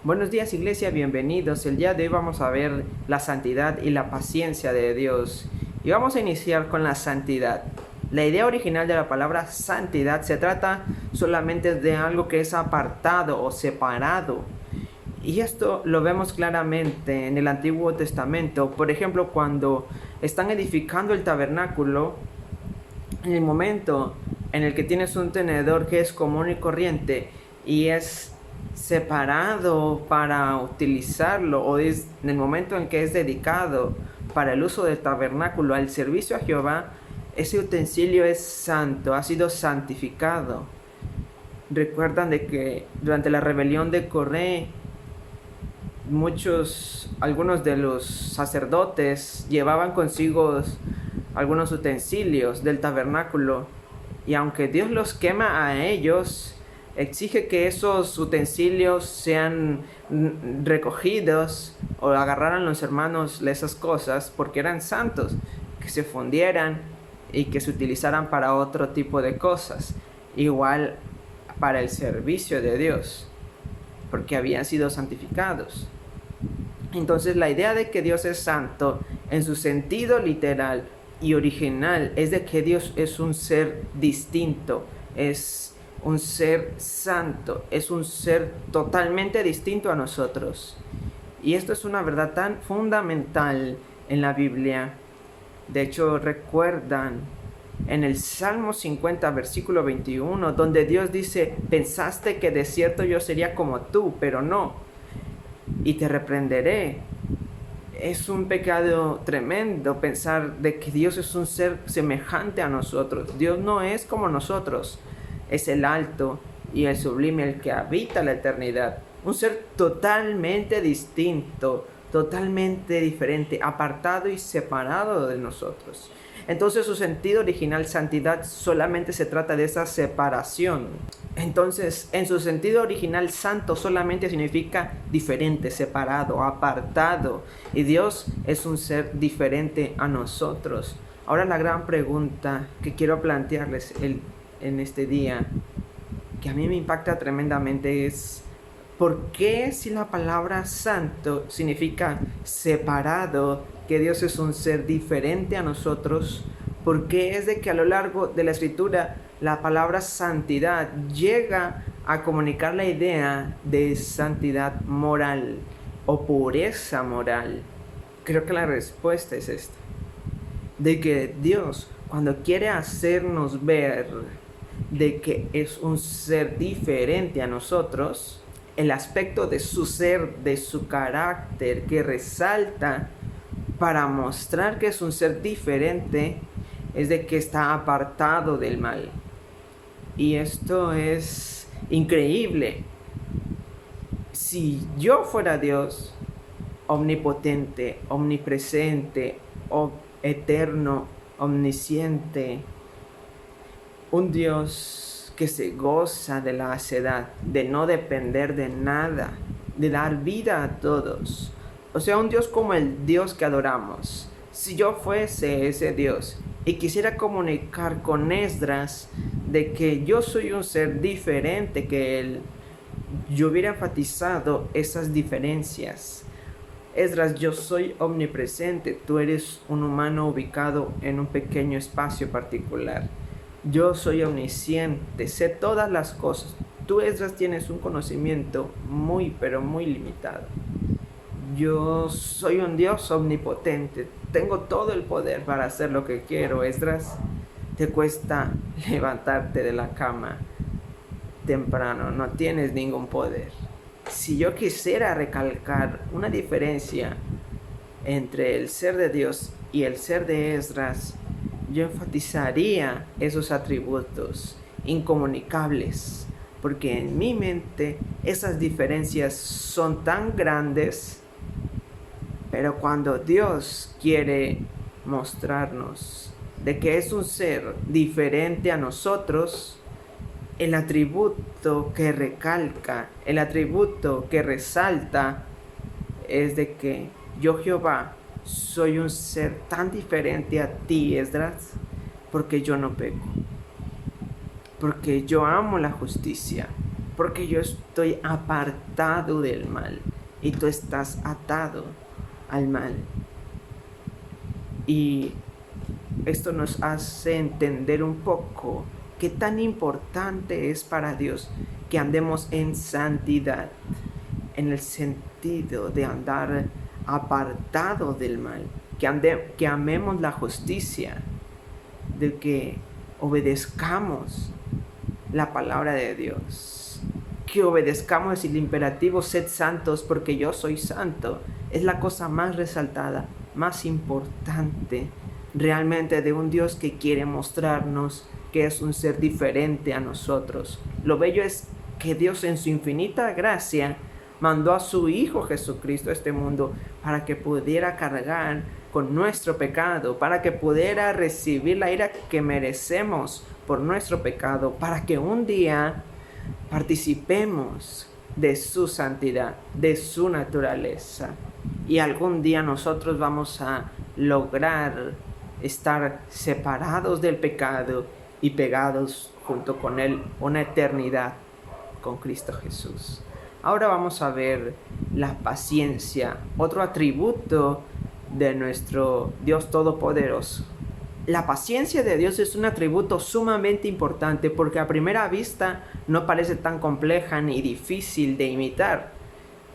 Buenos días, iglesia, bienvenidos. El día de hoy vamos a ver la santidad y la paciencia de Dios. Y vamos a iniciar con la santidad. La idea original de la palabra santidad se trata solamente de algo que es apartado o separado. Y esto lo vemos claramente en el Antiguo Testamento. Por ejemplo, cuando están edificando el tabernáculo, en el momento en el que tienes un tenedor que es común y corriente y es separado para utilizarlo, o es en el momento en que es dedicado para el uso del tabernáculo al servicio a Jehová, ese utensilio es santo, ha sido santificado. Recuerdan de que durante la rebelión de Coré, algunos de los sacerdotes llevaban consigo algunos utensilios del tabernáculo, y aunque Dios los quema a ellos, exige que esos utensilios sean recogidos o agarraran los hermanos esas cosas porque eran santos, que se fundieran y que se utilizaran para otro tipo de cosas, igual para el servicio de Dios, porque habían sido santificados. Entonces la idea de que Dios es santo en su sentido literal y original es de que Dios es un ser distinto, es un ser santo, es un ser totalmente distinto a nosotros. Y esto es una verdad tan fundamental en la Biblia. De hecho, recuerdan en el Salmo 50, versículo 21, donde Dios dice: pensaste que de cierto yo sería como tú, pero no, y te reprenderé. Es un pecado tremendo pensar de que Dios es un ser semejante a nosotros. Dios no es como nosotros. Es el alto y el sublime, el que habita la eternidad. Un ser totalmente distinto, totalmente diferente, apartado y separado de nosotros. Entonces su sentido original, santidad, solamente se trata de esa separación. Entonces, en su sentido original, santo solamente significa diferente, separado, apartado. Y Dios es un ser diferente a nosotros. Ahora la gran pregunta que quiero plantearles en este día, que a mí me impacta tremendamente, es: ¿por qué, si la palabra santo significa separado, que Dios es un ser diferente a nosotros? ¿Por qué es de que a lo largo de la escritura la palabra santidad llega a comunicar la idea de santidad moral o pureza moral? Creo que la respuesta es esta: de que Dios, cuando quiere hacernos ver de que es un ser diferente a nosotros, el aspecto de su ser, de su carácter que resalta para mostrar que es un ser diferente, es de que está apartado del mal. Y esto es increíble. Si yo fuera Dios, omnipotente, omnipresente, eterno, omnisciente, un Dios que se goza de la hacedad, de no depender de nada, de dar vida a todos. O sea, un Dios como el Dios que adoramos. Si yo fuese ese Dios y quisiera comunicar con Esdras de que yo soy un ser diferente que él, yo hubiera enfatizado esas diferencias. Esdras, yo soy omnipresente, tú eres un humano ubicado en un pequeño espacio particular. Yo soy omnisciente, sé todas las cosas. Tú, Esdras, tienes un conocimiento muy, pero muy limitado. Yo soy un Dios omnipotente, tengo todo el poder para hacer lo que quiero. Esdras, te cuesta levantarte de la cama temprano, no tienes ningún poder. Si yo quisiera recalcar una diferencia entre el ser de Dios y el ser de Esdras, yo enfatizaría esos atributos incomunicables, porque en mi mente esas diferencias son tan grandes, pero cuando Dios quiere mostrarnos de que es un ser diferente a nosotros, el atributo que recalca, el atributo que resalta es de que yo, Jehová, soy un ser tan diferente a ti, Esdras, porque yo no peco, porque yo amo la justicia, porque yo estoy apartado del mal y tú estás atado al mal. Y esto nos hace entender un poco qué tan importante es para Dios que andemos en santidad, en el sentido de andar apartado del mal, que amemos la justicia, de que obedezcamos la palabra de Dios, que obedezcamos el imperativo sed santos porque yo soy santo. Es la cosa más resaltada, más importante realmente de un Dios que quiere mostrarnos que es un ser diferente a nosotros. Lo bello es que Dios en su infinita gracia mandó a su Hijo Jesucristo a este mundo para que pudiera cargar con nuestro pecado, para que pudiera recibir la ira que merecemos por nuestro pecado, para que un día participemos de su santidad, de su naturaleza. Y algún día nosotros vamos a lograr estar separados del pecado y pegados junto con Él una eternidad con Cristo Jesús. Ahora vamos a ver la paciencia, otro atributo de nuestro Dios Todopoderoso. La paciencia de Dios es un atributo sumamente importante porque a primera vista no parece tan compleja ni difícil de imitar,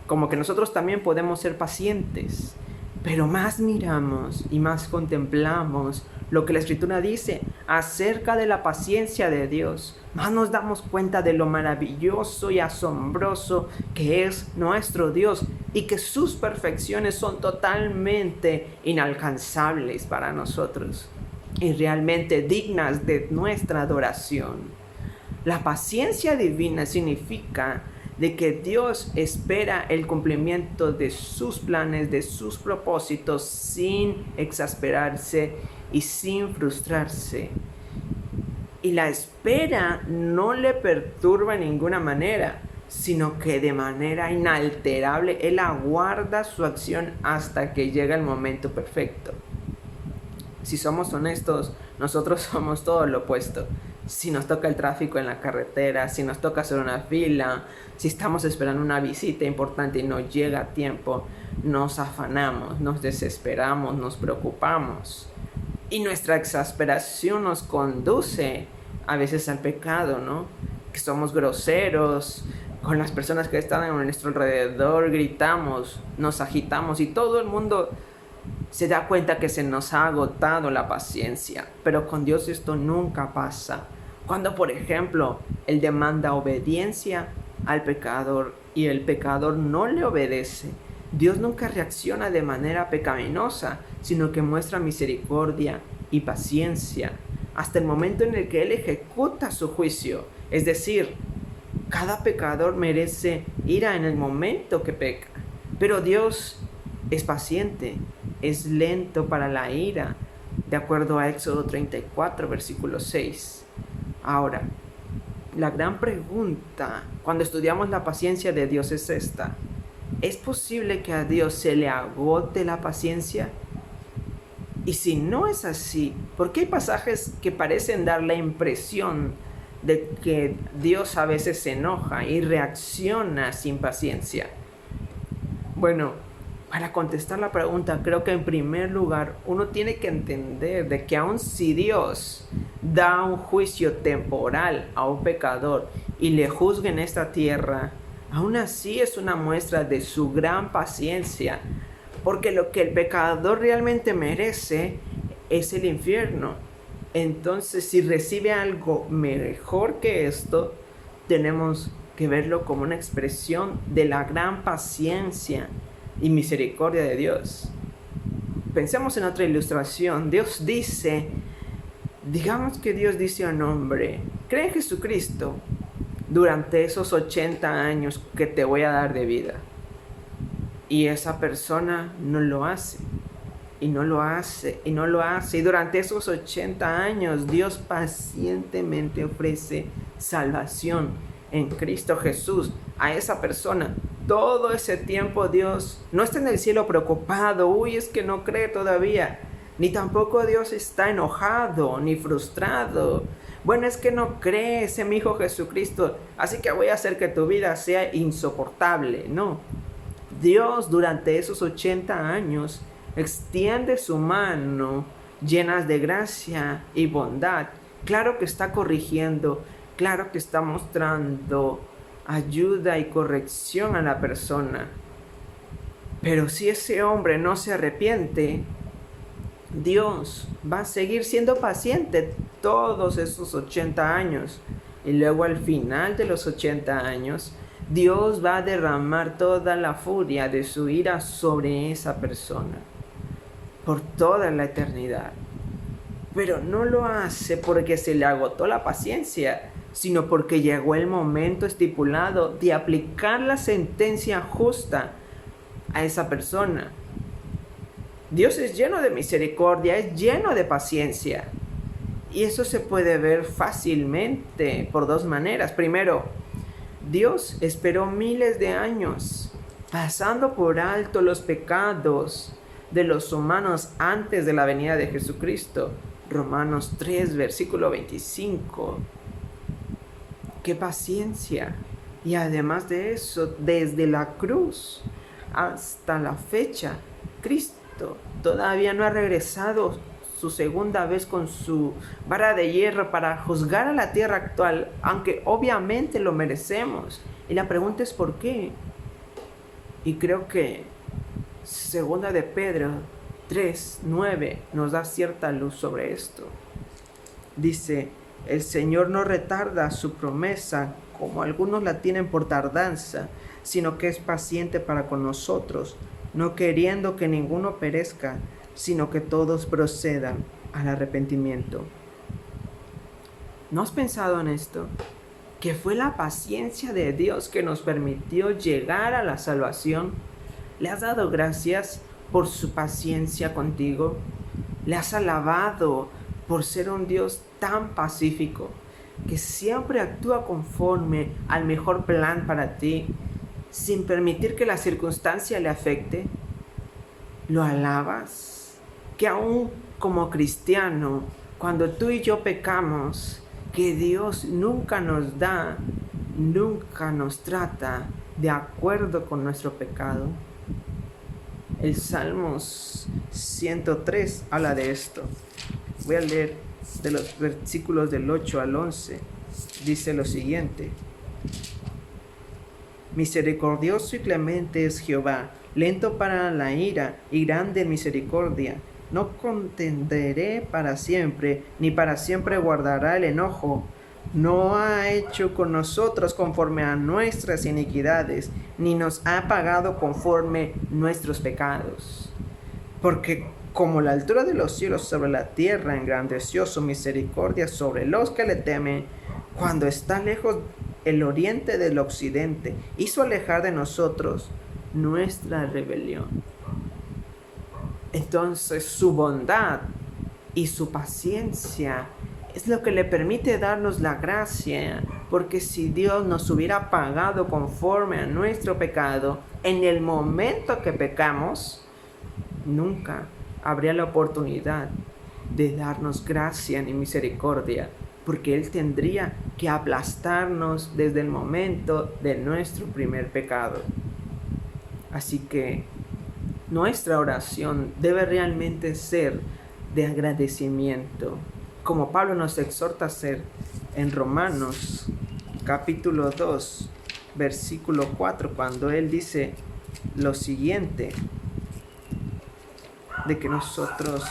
como que nosotros también podemos ser pacientes. Pero más miramos y más contemplamos lo que la Escritura dice acerca de la paciencia de Dios, más nos damos cuenta de lo maravilloso y asombroso que es nuestro Dios y que sus perfecciones son totalmente inalcanzables para nosotros y realmente dignas de nuestra adoración. La paciencia divina significa de que Dios espera el cumplimiento de sus planes, de sus propósitos, sin exasperarse y sin frustrarse. Y la espera no le perturba en ninguna manera, sino que de manera inalterable Él aguarda su acción hasta que llega el momento perfecto. Si somos honestos, nosotros somos todo lo opuesto. Si nos toca el tráfico en la carretera, si nos toca hacer una fila, si estamos esperando una visita importante y no llega a tiempo, nos afanamos, nos desesperamos, nos preocupamos. Y nuestra exasperación nos conduce a veces al pecado, ¿no? Que somos groseros con las personas que están a nuestro alrededor, gritamos, nos agitamos y todo el mundo se da cuenta que se nos ha agotado la paciencia. Pero con Dios esto nunca pasa. Cuando, por ejemplo, Él demanda obediencia al pecador y el pecador no le obedece, Dios nunca reacciona de manera pecaminosa, sino que muestra misericordia y paciencia hasta el momento en el que Él ejecuta su juicio. Es decir, cada pecador merece ira en el momento que peca, pero Dios es paciente, es lento para la ira, de acuerdo a Éxodo 34, versículo 6. Ahora, la gran pregunta cuando estudiamos la paciencia de Dios es esta: ¿es posible que a Dios se le agote la paciencia? Y si no es así, ¿por qué hay pasajes que parecen dar la impresión de que Dios a veces se enoja y reacciona sin paciencia? Bueno, para contestar la pregunta, creo que en primer lugar uno tiene que entender de que aun si Dios da un juicio temporal a un pecador y le juzga en esta tierra, aún así es una muestra de su gran paciencia, porque lo que el pecador realmente merece es el infierno. Entonces, si recibe algo mejor que esto, tenemos que verlo como una expresión de la gran paciencia y misericordia de Dios. Pensemos en otra ilustración. Digamos que Dios dice a un hombre: cree en Jesucristo durante esos 80 años que te voy a dar de vida. Y esa persona no lo hace, y no lo hace, y no lo hace. Y durante esos 80 años Dios pacientemente ofrece salvación en Cristo Jesús a esa persona. Todo ese tiempo Dios no está en el cielo preocupado, es que no cree todavía, ni tampoco Dios está enojado ni frustrado bueno, es que no crees en mi Hijo Jesucristo, así que voy a hacer que tu vida sea insoportable. No, Dios durante esos 80 años extiende su mano llenas de gracia y bondad. Claro que está corrigiendo, claro que está mostrando ayuda y corrección a la persona. Pero si ese hombre no se arrepiente, Dios va a seguir siendo paciente todos esos 80 años. Y luego al final de los 80 años, Dios va a derramar toda la furia de su ira sobre esa persona por toda la eternidad. Pero no lo hace porque se le agotó la paciencia, sino porque llegó el momento estipulado de aplicar la sentencia justa a esa persona. Dios es lleno de misericordia, es lleno de paciencia. Y eso se puede ver fácilmente por dos maneras. Primero, Dios esperó miles de años, pasando por alto los pecados de los humanos antes de la venida de Jesucristo. Romanos 3, versículo 25. ¡Qué paciencia! Y además de eso, desde la cruz hasta la fecha, Cristo todavía no ha regresado su segunda vez con su vara de hierro para juzgar a la tierra actual, aunque obviamente lo merecemos. Y la pregunta es ¿por qué? Y creo que segunda de Pedro 3:9 nos da cierta luz sobre esto. Dice, el Señor no retarda su promesa, como algunos la tienen por tardanza, sino que es paciente para con nosotros, no queriendo que ninguno perezca, sino que todos procedan al arrepentimiento. ¿No has pensado en esto? Que fue la paciencia de Dios que nos permitió llegar a la salvación. ¿Le has dado gracias por su paciencia contigo? ¿Le has alabado por ser un Dios tan pacífico, que siempre actúa conforme al mejor plan para ti, sin permitir que la circunstancia le afecte? ¿Lo alabas? Que aún como cristiano, cuando tú y yo pecamos, que Dios nunca nos trata de acuerdo con nuestro pecado. El Salmos 103 habla de esto. Voy a leer de los versículos del 8 al 11. Dice lo siguiente: misericordioso y clemente es Jehová, lento para la ira y grande en misericordia. No contenderé para siempre, ni para siempre guardará el enojo. No ha hecho con nosotros conforme a nuestras iniquidades, ni nos ha pagado conforme nuestros pecados. Porque como la altura de los cielos sobre la tierra, engrandeció su misericordia sobre los que le temen, cuando está lejos el oriente del occidente, hizo alejar de nosotros nuestra rebelión. Entonces su bondad y su paciencia es lo que le permite darnos la gracia, porque si Dios nos hubiera pagado conforme a nuestro pecado en el momento que pecamos, nunca habría la oportunidad de darnos gracia ni misericordia, porque Él tendría que aplastarnos desde el momento de nuestro primer pecado. Así que nuestra oración debe realmente ser de agradecimiento, como Pablo nos exhorta a hacer en Romanos capítulo 2, versículo 4, cuando él dice lo siguiente, de que nosotros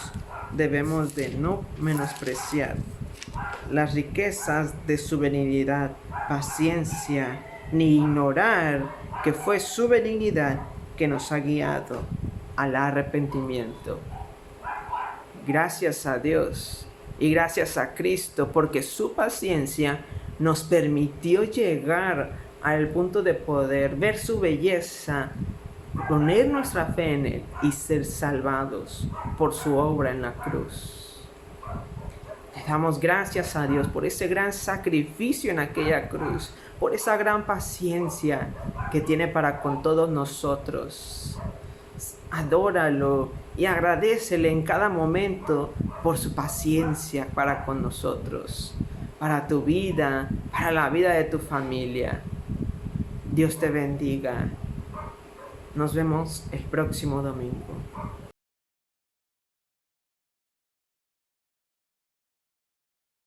debemos de no menospreciar las riquezas de su benignidad, paciencia, ni ignorar que fue su benignidad que nos ha guiado al arrepentimiento. Gracias a Dios y gracias a Cristo, porque su paciencia nos permitió llegar al punto de poder ver su belleza, poner nuestra fe en Él y ser salvados por su obra en la cruz. Le damos gracias a Dios por ese gran sacrificio en aquella cruz, por esa gran paciencia que tiene para con todos nosotros. Adóralo y agradécele en cada momento por su paciencia para con nosotros. para tu vida, para la vida de tu familia. Dios te bendiga. Nos vemos el próximo domingo.